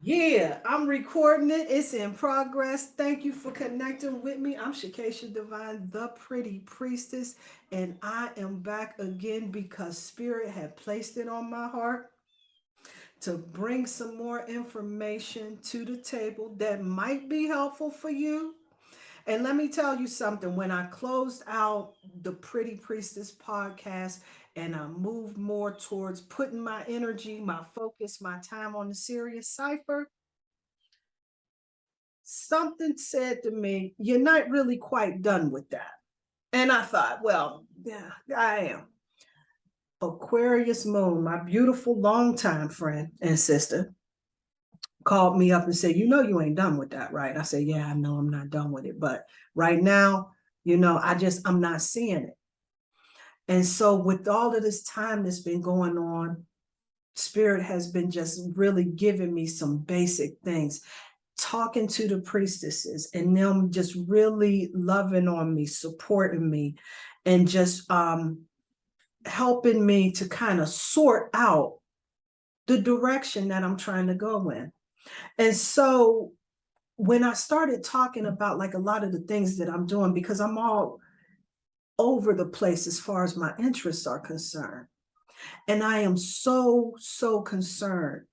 Yeah, I'm recording it. It's in progress. Thank you for connecting with me. I'm Shakesha Divine, the pretty priestess, and I am back again because Spirit had placed it on my heart to bring some more information to the table that might be helpful for you. And let me tell you something, when I closed out the Pretty Priestess podcast and I moved more towards putting my energy, my focus, my time on the serious cipher, something said to me, "You're not really quite done with that." And I thought, well, yeah, I am. Aquarius Moon, my beautiful longtime friend and sister, called me up and said, "You know, you ain't done with that, right?" I said, "Yeah, I know I'm not done with it. But right now, I'm not seeing it." And so, with all of this time that's been going on, Spirit has been just really giving me some basic things, talking to the priestesses and them just really loving on me, supporting me, and just helping me to kind of sort out the direction that I'm trying to go in. And so when I started talking about like a lot of the things that I'm doing, because I'm all over the place as far as my interests are concerned, and I am so concerned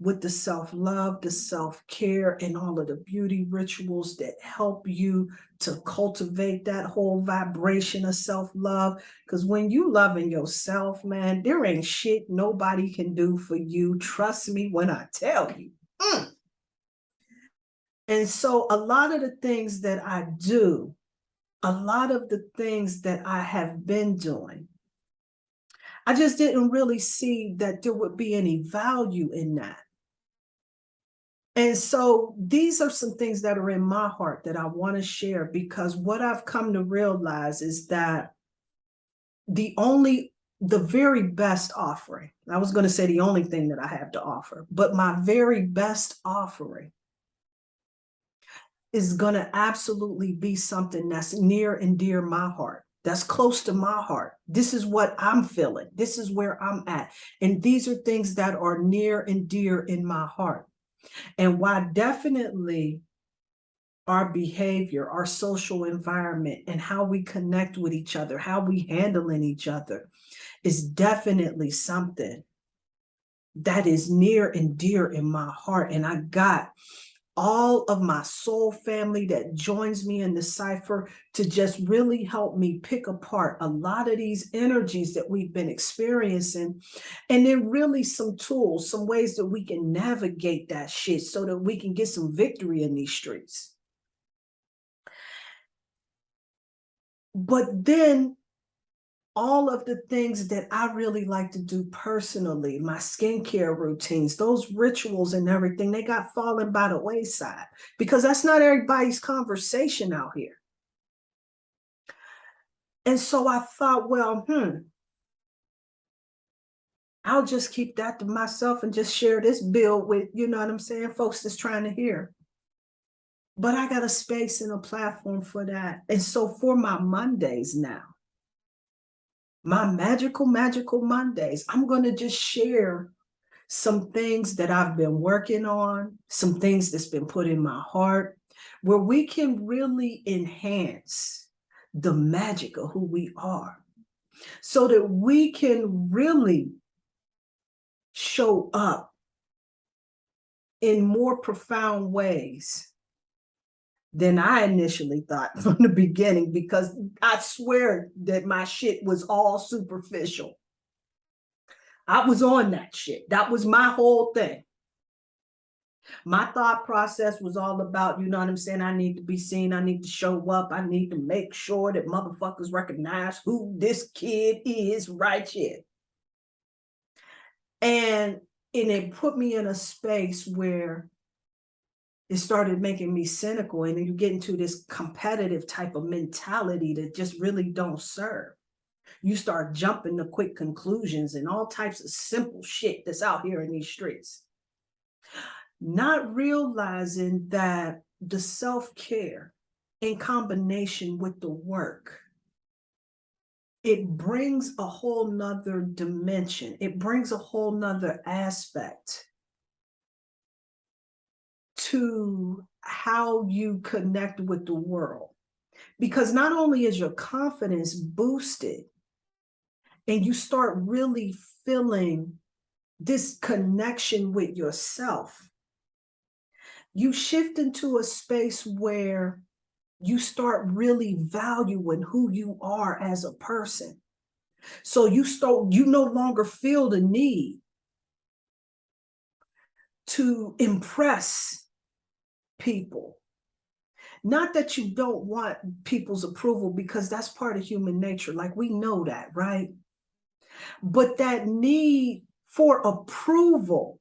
with the self-love, the self-care, and all of the beauty rituals that help you to cultivate that whole vibration of self-love. Because when you loving yourself, man, there ain't shit nobody can do for you. Trust me when I tell you. Mm. And so a lot of the things that I do, a lot of the things that I have been doing, I just didn't really see that there would be any value in that. And so these are some things that are in my heart that I want to share, because what I've come to realize is that the very best offering, I was going to say the only thing that I have to offer, but my very best offering is going to absolutely be something that's near and dear my heart, that's close to my heart. This is what I'm feeling. This is where I'm at. And these are things that are near and dear in my heart. And why definitely our behavior, our social environment, and how we connect with each other, how we handling each other is definitely something that is near and dear in my heart. And I got all of my soul family that joins me in the cipher to just really help me pick apart a lot of these energies that we've been experiencing. And then really some tools, some ways that we can navigate that shit so that we can get some victory in these streets. But then all of the things that I really like to do personally, my skincare routines, those rituals and everything, they got fallen by the wayside because that's not everybody's conversation out here. And so I thought, well, I'll just keep that to myself and just share this bill with, you know what I'm saying, folks that's trying to hear. But I got a space and a platform for that. And so for my Mondays now, my magical Mondays, I'm going to just share some things that I've been working on, some things that's been put in my heart, where we can really enhance the magic of who we are so that we can really show up in more profound ways than I initially thought from the beginning, because I swear that my shit was all superficial. I was on that shit. That was my whole thing. My thought process was all about, you know what I'm saying? I need to be seen. I need to show up. I need to make sure that motherfuckers recognize who this kid is right here. And it put me in a space where it started making me cynical, and you get into this competitive type of mentality that just really don't serve. You start jumping to quick conclusions and all types of simple shit that's out here in these streets, not realizing that the self-care in combination with the work, it brings a whole nother dimension. It brings a whole nother aspect to how you connect with the world. Because not only is your confidence boosted and you start really feeling this connection with yourself, you shift into a space where you start really valuing who you are as a person. So you no longer feel the need to impress people. Not that you don't want people's approval, because that's part of human nature. Like, we know that, right? But that need for approval,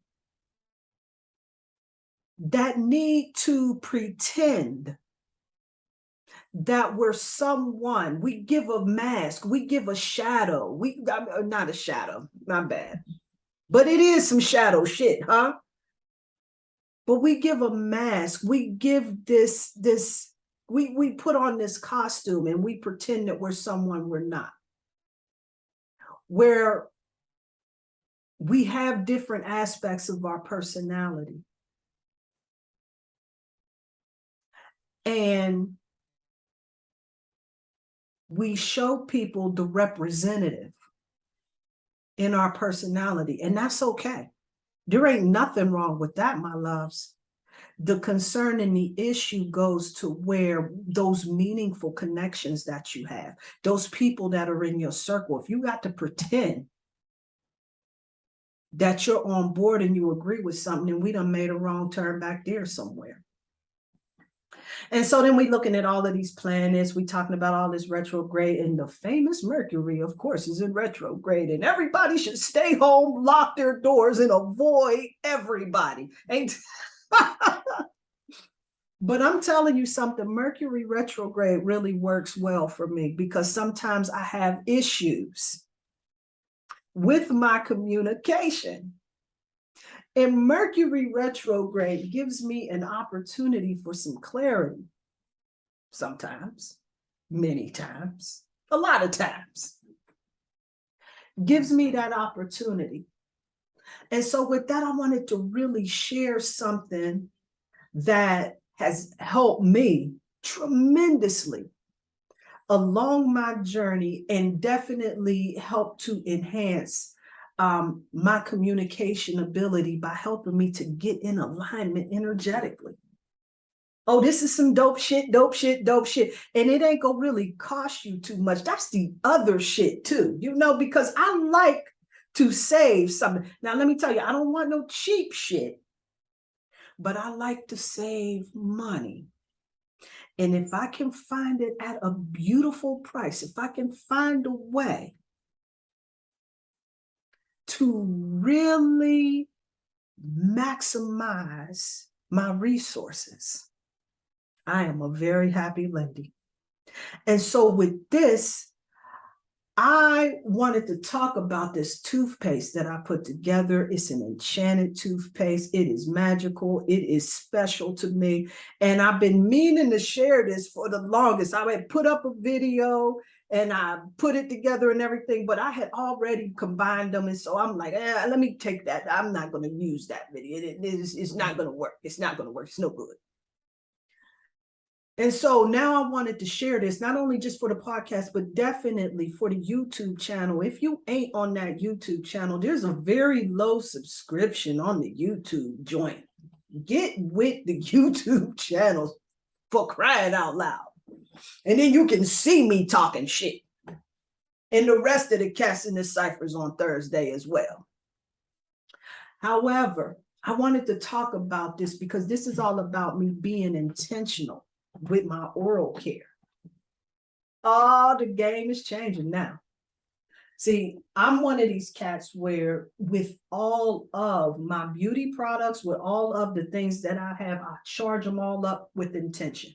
that need to pretend that we're someone, we give a mask, we give a shadow, not a shadow, my bad, but it is some shadow shit, huh? But we give a mask, we give we put on this costume and we pretend that we're someone we're not. Where we have different aspects of our personality. And we show people the representative in our personality, and that's okay. There ain't nothing wrong with that, my loves. The concern and the issue goes to where those meaningful connections that you have, those people that are in your circle, if you got to pretend that you're on board and you agree with something, and we done made a wrong turn back there somewhere. And so then we looking at all of these planets, we talking about all this retrograde, and the famous Mercury, of course, is in retrograde, and everybody should stay home, lock their doors, and avoid everybody. But I'm telling you something, Mercury retrograde really works well for me, because sometimes I have issues with my communication. And Mercury retrograde gives me an opportunity for some clarity. Sometimes, many times, a lot of times. Gives me that opportunity. And so with that, I wanted to really share something that has helped me tremendously along my journey, and definitely helped to enhance my communication ability by helping me to get in alignment energetically. Oh, this is some dope shit, dope shit, dope shit. And it ain't gonna really cost you too much. That's the other shit too, because I like to save something. Now, let me tell you, I don't want no cheap shit, but I like to save money. And if I can find it at a beautiful price, if I can find a way to really maximize my resources, I am a very happy lady. And so with this, I wanted to talk about this toothpaste that I put together. It's an enchanted toothpaste. It is magical. It is special to me. And I've been meaning to share this for the longest. I had put up a video and I put it together and everything, but I had already combined them. And so I'm like, let me take that. I'm not going to use that video. It's not going to work. It's not going to work. It's no good. And so now I wanted to share this, not only just for the podcast, but definitely for the YouTube channel. If you ain't on that YouTube channel, there's a very low subscription on the YouTube joint. Get with the YouTube channel, for crying out loud. And then you can see me talking shit. And the rest of the cats in the ciphers on Thursday as well. However, I wanted to talk about this because this is all about me being intentional with my oral care. Oh, the game is changing now. See, I'm one of these cats where with all of my beauty products, with all of the things that I have, I charge them all up with intention.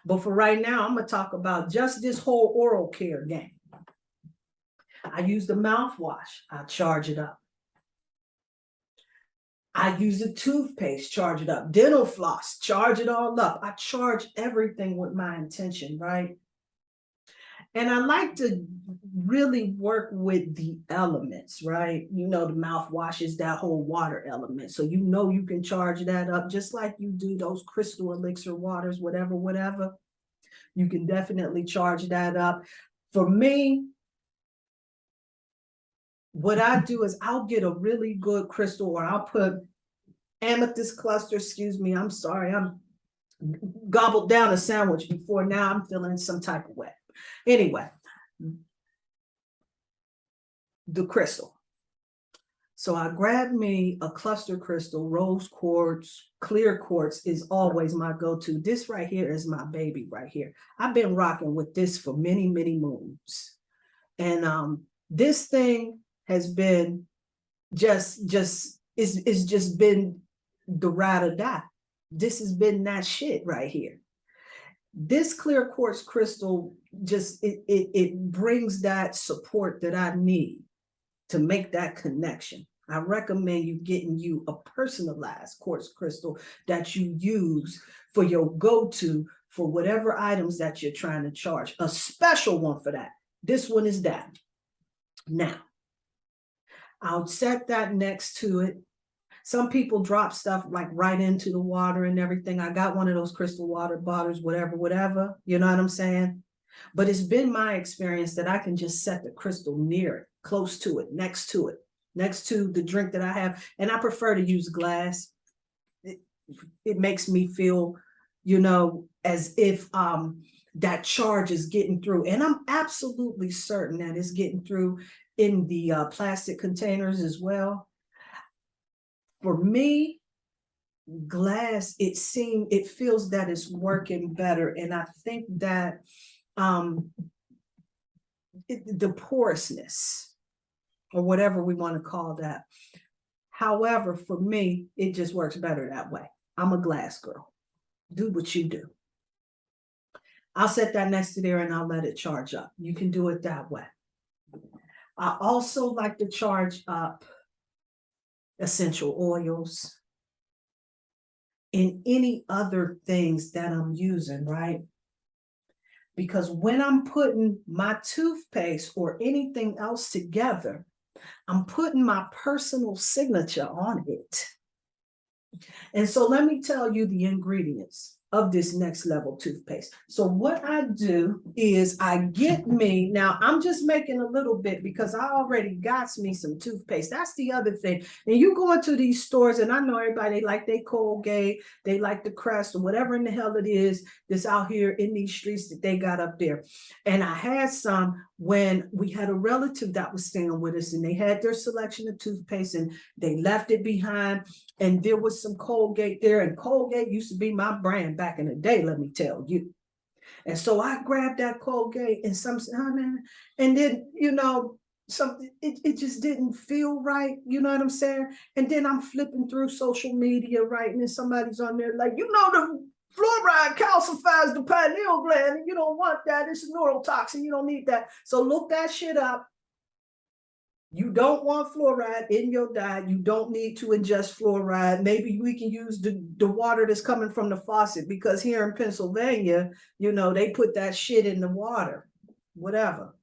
But for right now, I'm going to talk about just this whole oral care game. I use the mouthwash. I charge it up. I use a toothpaste, charge it up. Dental floss, charge it all up. I charge everything with my intention, right? And I like to really work with the elements, right? You know, the mouthwash is that whole water element. So you know you can charge that up just like you do those crystal elixir waters, whatever, whatever. You can definitely charge that up. For me, what I do is I'll get a really good crystal, or I'll put amethyst cluster, excuse me, I'm sorry, I'm gobbled down a sandwich before, now I'm feeling some type of way. Anyway, the crystal. So I grabbed me a cluster crystal, rose quartz, clear quartz is always my go-to. This right here is my baby right here. I've been rocking with this for many, many moons. And this thing has been it's just been the ride or die. This has been that shit right here. This clear quartz crystal just it brings that support that I need to make that connection. I recommend you getting you a personalized quartz crystal that you use for your go-to for whatever items that you're trying to charge. A special one for that. This one is that. Now, I'll set that next to it. Some people drop stuff like right into the water and everything. I got one of those crystal water bottles, whatever, whatever. You know what I'm saying? But it's been my experience that I can just set the crystal near it, close to it, next to the drink that I have. And I prefer to use glass. It makes me feel, you know, as if that charge is getting through. And I'm absolutely certain that it's getting through in the plastic containers as well. For me, glass, it feels that it's working better. And I think that the porousness, or whatever we want to call that. However, for me, it just works better that way. I'm a glass girl. Do what you do. I'll set that next to there and I'll let it charge up. You can do it that way. I also like to charge up essential oils and any other things that I'm using, right? Because when I'm putting my toothpaste or anything else together, I'm putting my personal signature on it. And so let me tell you the ingredients of this next level toothpaste. So what I do is I get me, now I'm just making a little bit because I already got me some toothpaste. That's the other thing. And you go into these stores, and I know everybody, they like their Colgate, they like the Crest, or whatever in the hell it is that's out here in these streets that they got up there. And I had some when we had a relative that was staying with us, and they had their selection of toothpaste and they left it behind. And there was some Colgate there, and Colgate used to be my brand back in the day, let me tell you. And so I grabbed that Colgate and and then, you know, something, it just didn't feel right, you know what I'm saying? And then I'm flipping through social media, right? And then somebody's on there like, you know, the fluoride calcifies the pineal gland, and you don't want that. It's a neurotoxin, you don't need that. So look that shit up. You don't want fluoride in your diet. You don't need to ingest fluoride. Maybe we can use the water that's coming from the faucet, because here in Pennsylvania, you know, they put that shit in the water, whatever.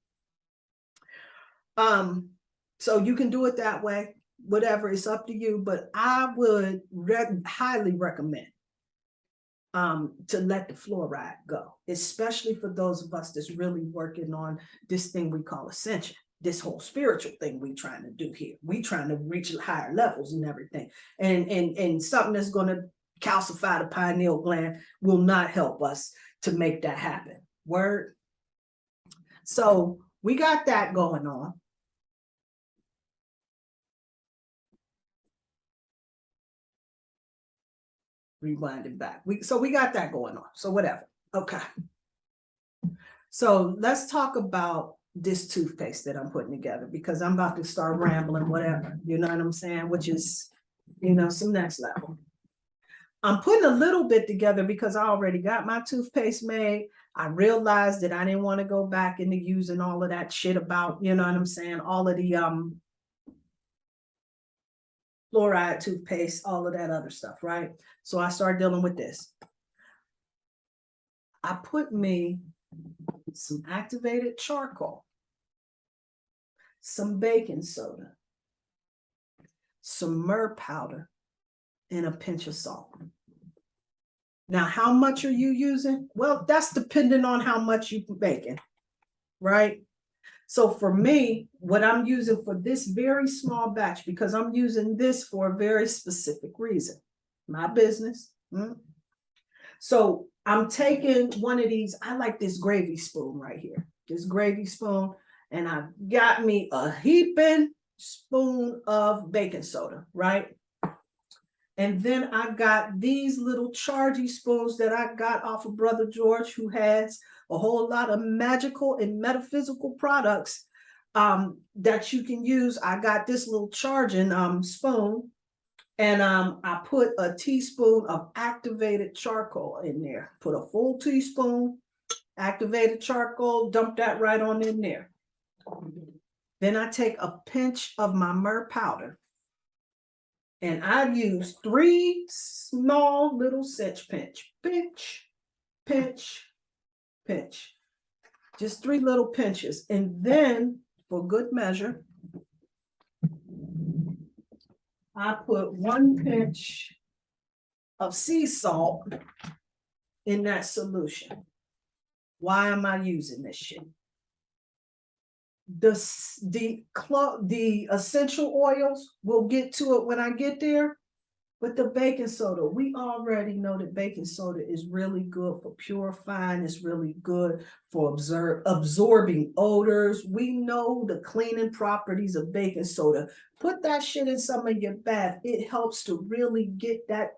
So you can do it that way, whatever, it's up to you. But I would highly recommend to let the fluoride go, especially for those of us that's really working on this thing we call ascension. This whole spiritual thing we trying to do here. We trying to reach higher levels and everything. And something that's going to calcify the pineal gland will not help us to make that happen. Word. So we got that going on. Rewind it back. So we got that going on. So whatever. Okay. So let's talk about this toothpaste that I'm putting together, because I'm about to start rambling, whatever, you know what I'm saying, which is, you know, some next level. I'm putting a little bit together because I already got my toothpaste made. I realized that I didn't want to go back into using all of that shit about, you know what I'm saying, all of the fluoride toothpaste, all of that other stuff, right? So I started dealing with this. I put me some activated charcoal, some baking soda, some myrrh powder, and a pinch of salt. Now, how much are you using? Well, that's depending on how much you're baking, right? So for me, what I'm using for this very small batch, because I'm using this for a very specific reason, my business. So I'm taking one of these, I like this gravy spoon right here, this gravy spoon, and I got me a heaping spoon of baking soda, right? And then I got these little chargy spoons that I got off of Brother George, who has a whole lot of magical and metaphysical products that you can use. I got this little charging spoon, and I put a teaspoon of activated charcoal in there. Put a full teaspoon, activated charcoal, dump that right on in there. Then I take a pinch of my myrrh powder. And I use 3 small little cinch pinch, pinch, just 3 little pinches. And then for good measure, I put 1 pinch of sea salt in that solution. Why am I using this shit? The essential oils, we'll get to it when I get there. But the baking soda, we already know that baking soda is really good for purifying. It's really good for absorbing odors. We know the cleaning properties of baking soda. Put that shit in some of your bath. It helps to really get that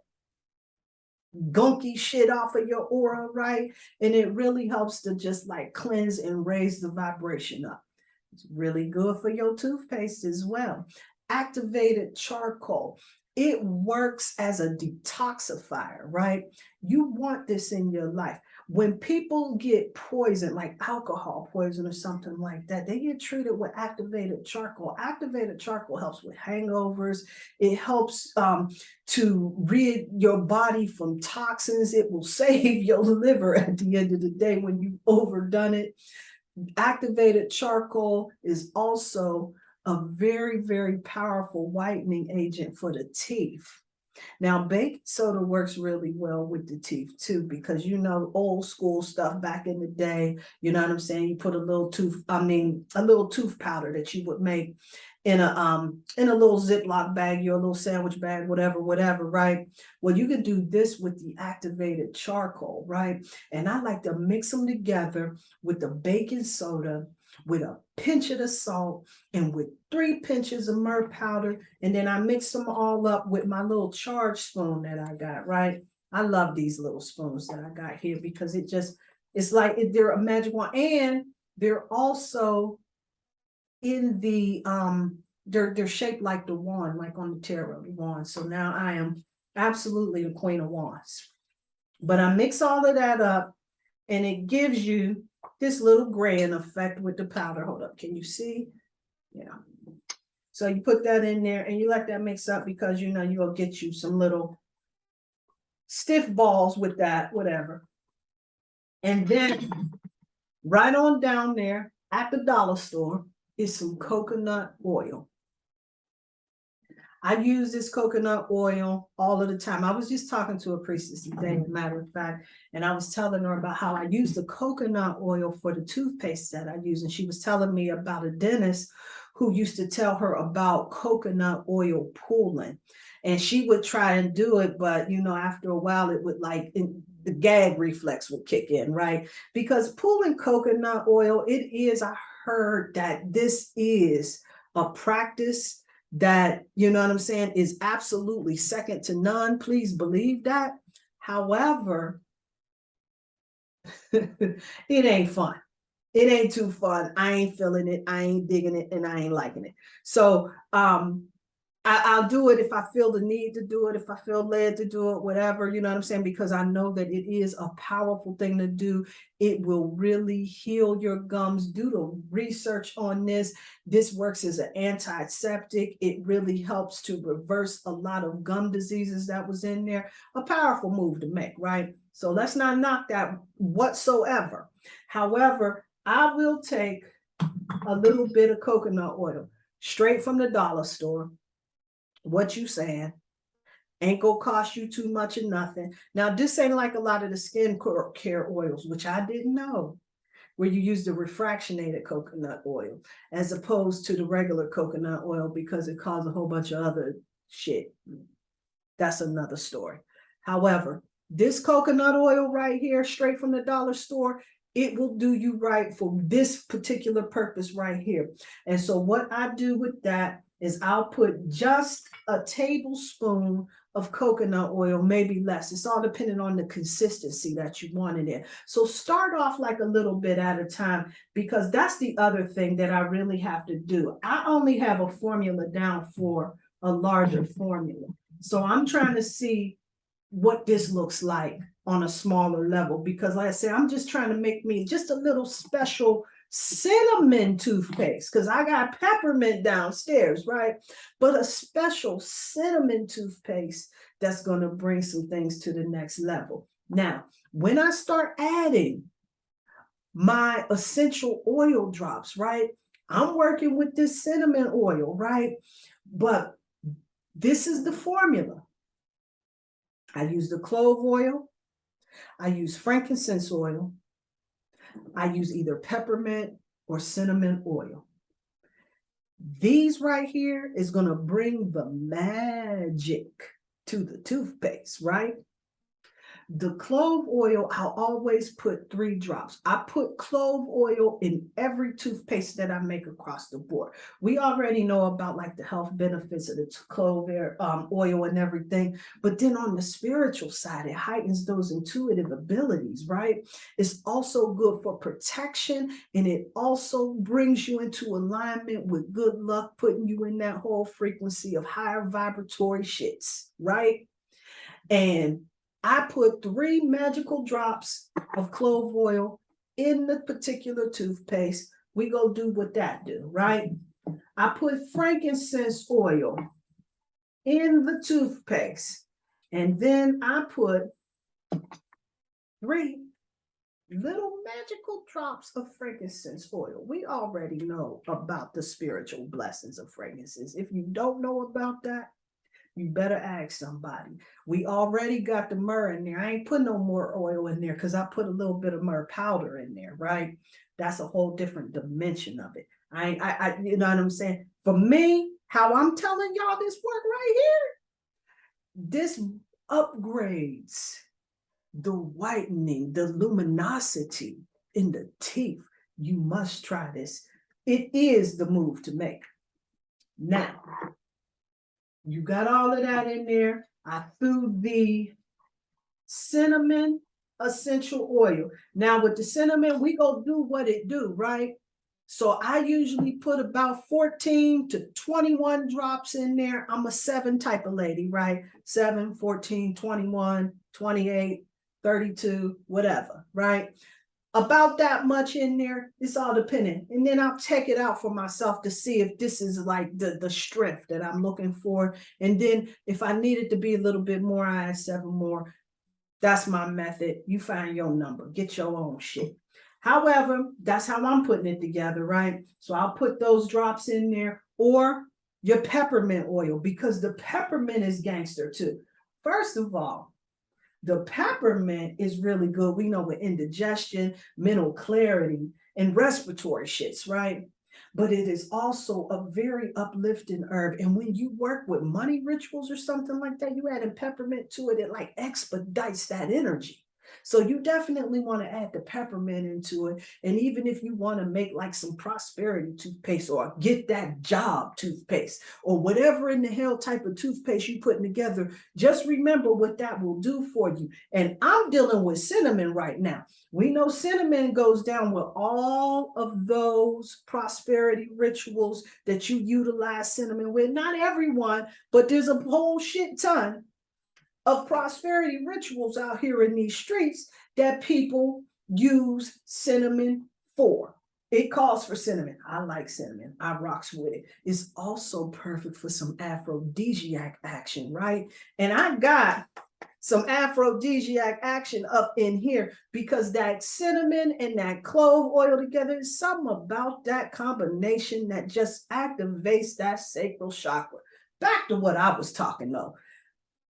gunky shit off of your aura, right? And it really helps to just like cleanse and raise the vibration up. It's really good for your toothpaste as well. Activated charcoal. It works as a detoxifier, right? You want this in your life. When people get poisoned, like alcohol poison or something like that, they get treated with activated charcoal. Activated charcoal helps with hangovers. It helps to rid your body from toxins. It will save your liver at the end of the day when you've overdone it. Activated charcoal is also a very, very powerful whitening agent for the teeth. Now, baking soda works really well with the teeth too, because you know, old school stuff back in the day, you know what I'm saying? You put a little tooth powder that you would make in a little Ziploc bag, your little sandwich bag, whatever, right? Well, you can do this with the activated charcoal, right? And I like to mix them together with the baking soda, with a pinch of the salt, and with 3 pinches of myrrh powder. And then I mix them all up with my little charge spoon that I got, right? I love these little spoons that I got here because it's like they're a magic wand. And they're also in the, they're shaped like the wand, like on the tarot wand. So now I am absolutely the queen of wands. But I mix all of that up, and it gives you this little graying effect with the powder. Hold up, can you see? Yeah. So you put that in there and you let that mix up, because you know you'll get you some little stiff balls with that, whatever. And then right on down there at the dollar store is some coconut oil. I use this coconut oil all of the time. I was just talking to a priestess today, as a matter of fact, and I was telling her about how I use the coconut oil for the toothpaste that I use. And she was telling me about a dentist who used to tell her about coconut oil pooling. And she would try and do it, but you know, after a while, it would the gag reflex would kick in, right? Because pooling coconut oil, I heard that this is a practice that, you know what I'm saying, is absolutely second to none. Please believe that. However, it ain't fun. It ain't too fun. I ain't feeling it. I ain't digging it, and I ain't liking it. So I'll do it if I feel the need to do it, if I feel led to do it, whatever, you know what I'm saying? Because I know that it is a powerful thing to do. It will really heal your gums. Do the research on this. This works as an antiseptic. It really helps to reverse a lot of gum diseases that was in there. A powerful move to make, right? So let's not knock that whatsoever. However, I will take a little bit of coconut oil straight from the dollar store. What you saying? Ain't gonna cost you too much or nothing. Now, this ain't like a lot of the skin care oils, which I didn't know, where you use the refractionated coconut oil as opposed to the regular coconut oil because it caused a whole bunch of other shit. That's another story. However, this coconut oil right here, straight from the dollar store, it will do you right for this particular purpose right here. And so what I do with that is I'll put just a tablespoon of coconut oil, maybe less. It's all depending on the consistency that you want in it. So start off like a little bit at a time, because that's the other thing that I really have to do. I only have a formula down for a larger formula. So I'm trying to see what this looks like on a smaller level, because like I said, I'm just trying to make me just a little special cinnamon toothpaste, because I got peppermint downstairs, right? But a special cinnamon toothpaste that's going to bring some things to the next level. Now, when I start adding my essential oil drops, right? I'm working with this cinnamon oil, right? But this is the formula. I use the clove oil. I use frankincense oil. I use either peppermint or cinnamon oil. These right here is going to bring the magic to the toothpaste, right? The clove oil, I'll always put 3 drops. I put clove oil in every toothpaste that I make across the board. We already know about like the health benefits of the clove oil and everything. But then on the spiritual side, it heightens those intuitive abilities, right? It's also good for protection, and it also brings you into alignment with good luck, putting you in that whole frequency of higher vibratory shits, right? And I put 3 magical drops of clove oil in the particular toothpaste. We go do what that do, right? I put frankincense oil in the toothpaste. And then I put 3 little magical drops of frankincense oil. We already know about the spiritual blessings of frankincense. If you don't know about that, you better ask somebody. We already got the myrrh in there. I ain't put no more oil in there because I put a little bit of myrrh powder in there, right? That's a whole different dimension of it. You know what I'm saying? For me, how I'm telling y'all this work right here, this upgrades the whitening, the luminosity in the teeth. You must try this. It is the move to make. Now, you got all of that in there. I threw the cinnamon essential oil. Now with the cinnamon, we go do what it do, right? So I usually put about 14 to 21 drops in there. I'm a 7 type of lady, right? 7, 14, 21, 28, 32, whatever, right? About that much in there. It's all dependent. And then I'll check it out for myself to see if this is like the strength that I'm looking for. And then if I need it to be a little bit more, I add 7 more. That's my method. You find your number. Get your own shit. However, that's how I'm putting it together, right? So I'll put those drops in there, or your peppermint oil, because the peppermint is gangster too. First of all, the peppermint is really good. We know with indigestion, mental clarity, and respiratory shits, right? But it is also a very uplifting herb. And when you work with money rituals or something like that, you add a peppermint to it, it like expedites that energy. So you definitely want to add the peppermint into it. And even if you want to make like some prosperity toothpaste or get that job toothpaste or whatever in the hell type of toothpaste you putting together, just remember what that will do for you. And I'm dealing with cinnamon right now. We know cinnamon goes down with all of those prosperity rituals that you utilize cinnamon with. Not everyone, but there's a whole shit ton of prosperity rituals out here in these streets that people use cinnamon for. It calls for cinnamon. I like cinnamon. I rocks with it. It's also perfect for some aphrodisiac action, right? And I got some aphrodisiac action up in here because that cinnamon and that clove oil together is something about that combination that just activates that sacral chakra. Back to what I was talking though.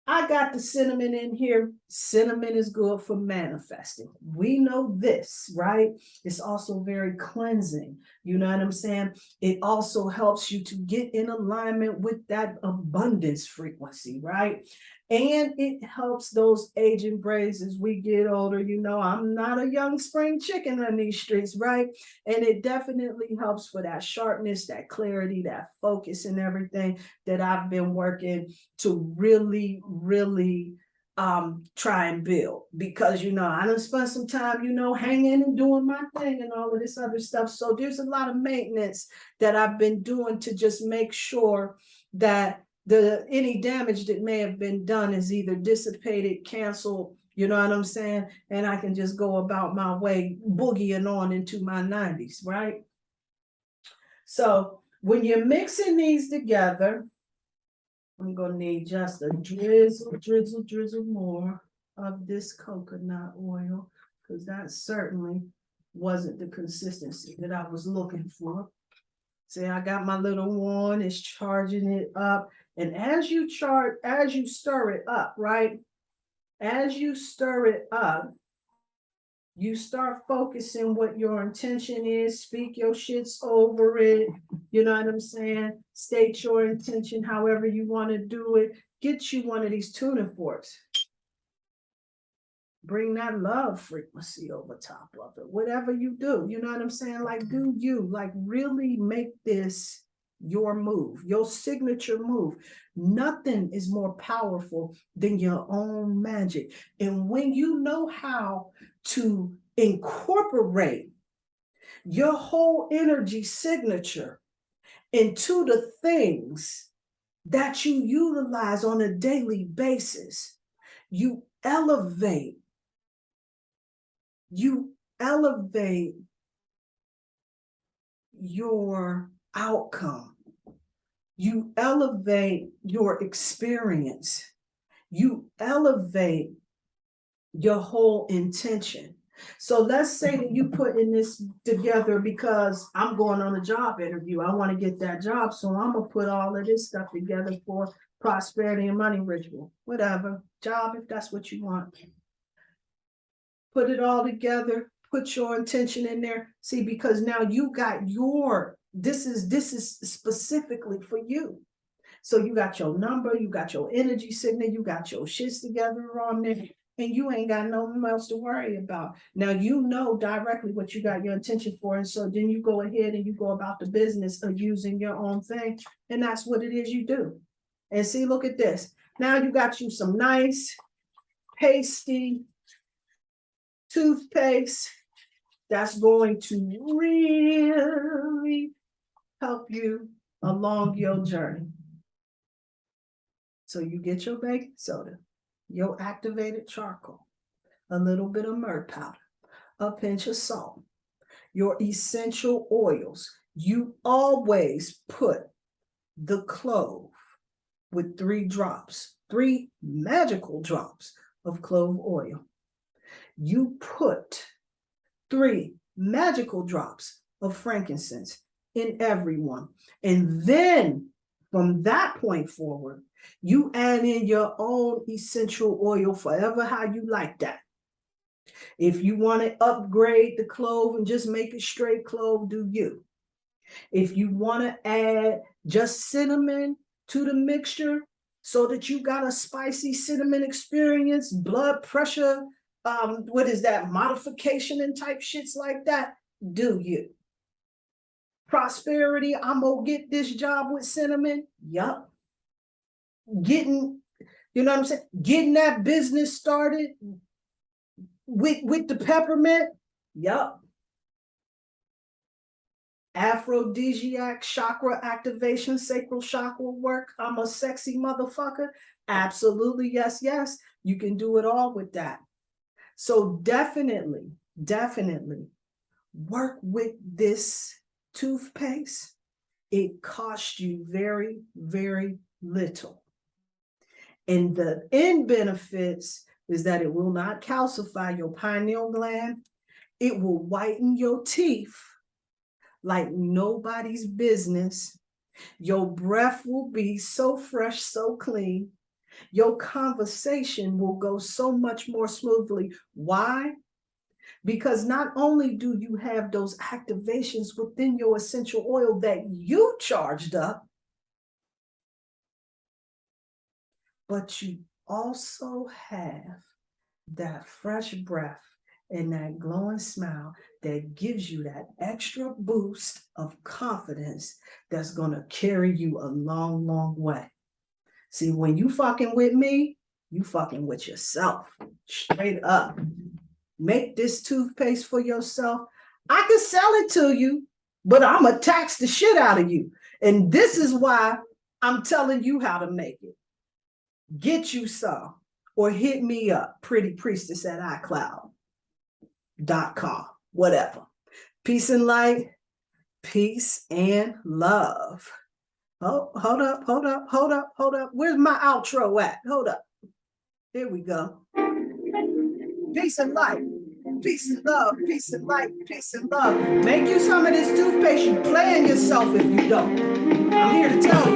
I got the cinnamon in here. Cinnamon is good for manifesting. We know this, right? It's also very cleansing. You know what I'm saying? It also helps you to get in alignment with that abundance frequency, right? And it helps those aging braids as we get older. You know, I'm not a young spring chicken on these streets, right? And it definitely helps for that sharpness, that clarity, that focus and everything that I've been working to really try and build, because you know I done spent some time, you know, hanging and doing my thing and all of this other stuff. So there's a lot of maintenance that I've been doing to just make sure that any damage that may have been done is either dissipated, canceled, you know what I'm saying? And I can just go about my way boogieing on into my 90s, right? So when you're mixing these together, I'm gonna need just a drizzle more of this coconut oil, because that certainly wasn't the consistency that I was looking for. See, I got my little one, it's charging it up. And as you stir it up, right? As you stir it up, you start focusing what your intention is, speak your shits over it, you know what I'm saying? State your intention however you want to do it. Get you one of these tuning forks. Bring that love frequency over top of it. Whatever you do, you know what I'm saying? Like, do you, like, really make this your move, your signature move. Nothing is more powerful than your own magic. And when you know how to incorporate your whole energy signature into the things that you utilize on a daily basis, you elevate your outcome. You elevate your experience. You elevate your whole intention. So let's say that you putting this together because I'm going on a job interview. I want to get that job. So I'm going to put all of this stuff together for prosperity and money ritual, whatever job, if that's what you want. Put it all together, put your intention in there. See, because now you got this is specifically for you. So you got your number, you got your energy signal, you got your shits together on there, and you ain't got nothing else to worry about. Now you know directly what you got your intention for, and so then you go ahead and you go about the business of using your own thing, and that's what it is you do. And see, look at this. Now you got you some nice, pasty toothpaste that's going to really help you along your journey. So you get your baking soda, your activated charcoal, a little bit of myrrh powder, a pinch of salt, your essential oils. You always put the clove with 3 drops, 3 magical drops of clove oil. You put 3 magical drops of frankincense in every one. And then from that point forward, you add in your own essential oil forever how you like that. If you want to upgrade the clove and just make it straight clove, do you. If you want to add just cinnamon to the mixture so that you got a spicy cinnamon experience, blood pressure what is that, modification and type shits like that, do you? Prosperity, I'm gonna get this job with cinnamon. Yup. Getting, you know what I'm saying? Getting that business started with the peppermint. Yup. Aphrodisiac, chakra activation, sacral chakra work. I'm a sexy motherfucker. Absolutely, yes, yes. You can do it all with that. So definitely, definitely work with this toothpaste. It costs you very, very little. And the end benefits is that it will not calcify your pineal gland. It will whiten your teeth like nobody's business. Your breath will be so fresh, so clean. Your conversation will go so much more smoothly. Why? Because not only do you have those activations within your essential oil that you charged up, but you also have that fresh breath and that glowing smile that gives you that extra boost of confidence that's going to carry you a long, long way. See, when you fucking with me, you fucking with yourself, straight up. Make this toothpaste for yourself. I can sell it to you, but I'm going to tax the shit out of you. And this is why I'm telling you how to make it. Get you some, or hit me up, prettypriestess@icloud.com, whatever. Peace and light, peace and love. Oh, hold up. Where's my outro at? Hold up. Here we go. Peace and light, peace and love, peace and light, peace and love. Make you some of this toothpaste. You playing yourself if you don't. I'm here to tell you.